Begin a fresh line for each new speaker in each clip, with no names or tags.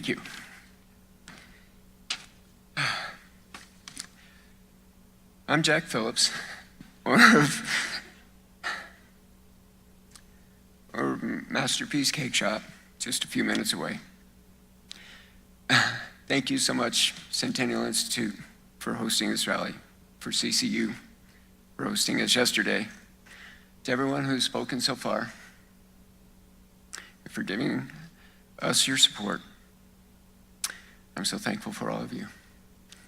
Thank you. I'm Jack Phillips, owner of Masterpiece Cakeshop, just a few minutes away. Thank you so much, Centennial Institute, for hosting this rally, for CCU, for hosting us yesterday, to everyone who's spoken so far, and for giving us your support. I'm so thankful for all of you.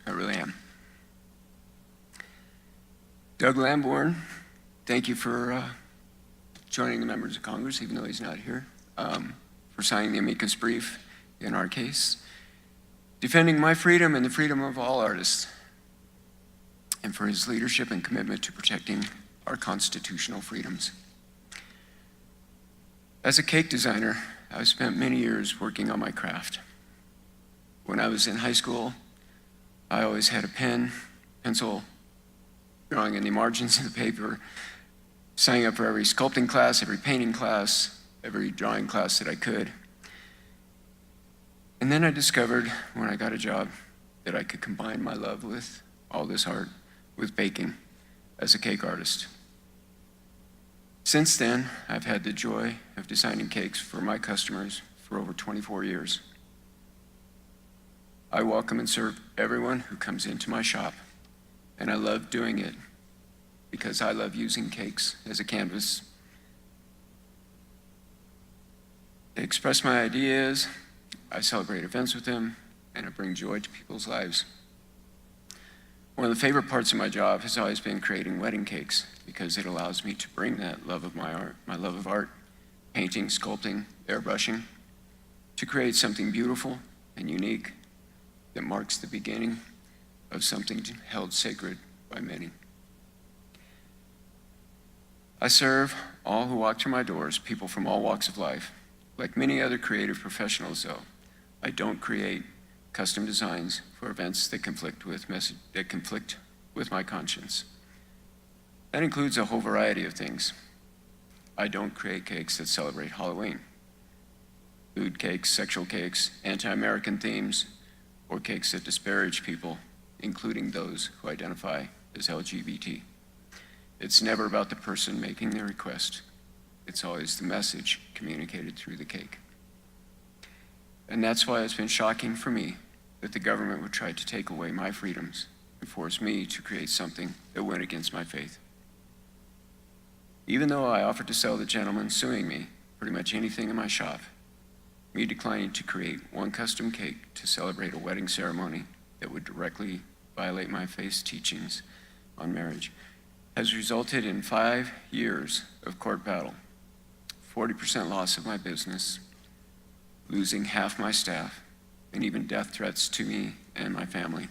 I really am. Doug Lamborn, thank you for joining the members of Congress, even though he's not here, for signing the amicus brief in our case, defending my freedom and the freedom of all artists, and for his leadership and commitment to protecting our constitutional freedoms. As a cake designer, I've spent many years working on my craft. When I was in high school, I always had a pen, pencil, drawing in the margins of the paper, signing up for every sculpting class, every painting class, every drawing class that I could. And then I discovered when I got a job that I could combine my love with all this art with baking as a cake artist. Since then, I've had the joy of designing cakes for my customers for over 24 years. I welcome and serve everyone who comes into my shop, and I love doing it because I love using cakes as a canvas to express my ideas. I celebrate events with them, and I bring joy to people's lives. One of the favorite parts of my job has always been creating wedding cakes because it allows me to bring that love of my love of art, painting, sculpting, airbrushing, to create something beautiful and unique that marks the beginning of something held sacred by many. I serve all who walk through my doors, people from all walks of life. Like many other creative professionals, though, I don't create custom designs for events that conflict with my conscience. That includes a whole variety of things. I don't create cakes that celebrate Halloween, food cakes, sexual cakes, anti-American themes, or cakes that disparage people, including those who identify as LGBT. It's never about the person making the request. It's always the message communicated through the cake. And that's why it's been shocking for me that the government would try to take away my freedoms and force me to create something that went against my faith. Even though I offered to sell the gentleman suing me pretty much anything in my shop, me declining to create one custom cake to celebrate a wedding ceremony that would directly violate my faith's teachings on marriage has resulted in 5 years of court battle, 40% loss of my business, losing half my staff, and even death threats to me and my family.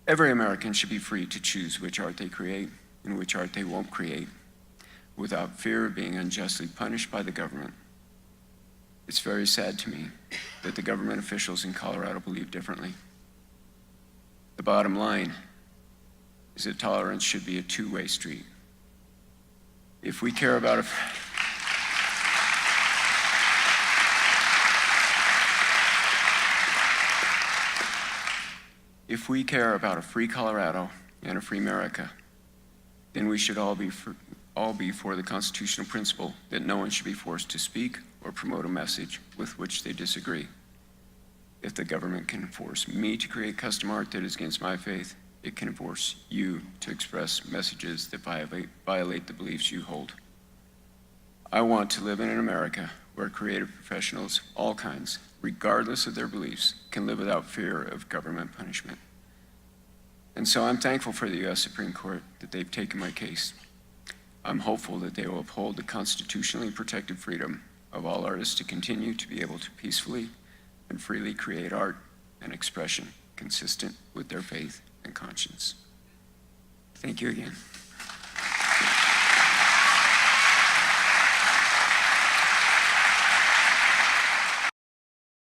Every American should be free to choose which art they create and which art they won't create without fear of being unjustly punished by the government. It's very sad to me that the government officials in Colorado believe differently. The bottom line is that tolerance should be a two-way street. If we care about a free Colorado and a free America, then we should all be for the constitutional principle that no one should be forced to speak or promote a message with which they disagree. If the government can force me to create custom art that is against my faith, it can force you to express messages that violate the beliefs you hold. I want to live in an America where creative professionals of all kinds, regardless of their beliefs, can live without fear of government punishment. And so I'm thankful for the U.S. Supreme Court that they've taken my case. I'm hopeful that they will uphold the constitutionally protected freedom of all artists to continue to be able to peacefully and freely create art and expression consistent with their faith and conscience. Thank you again.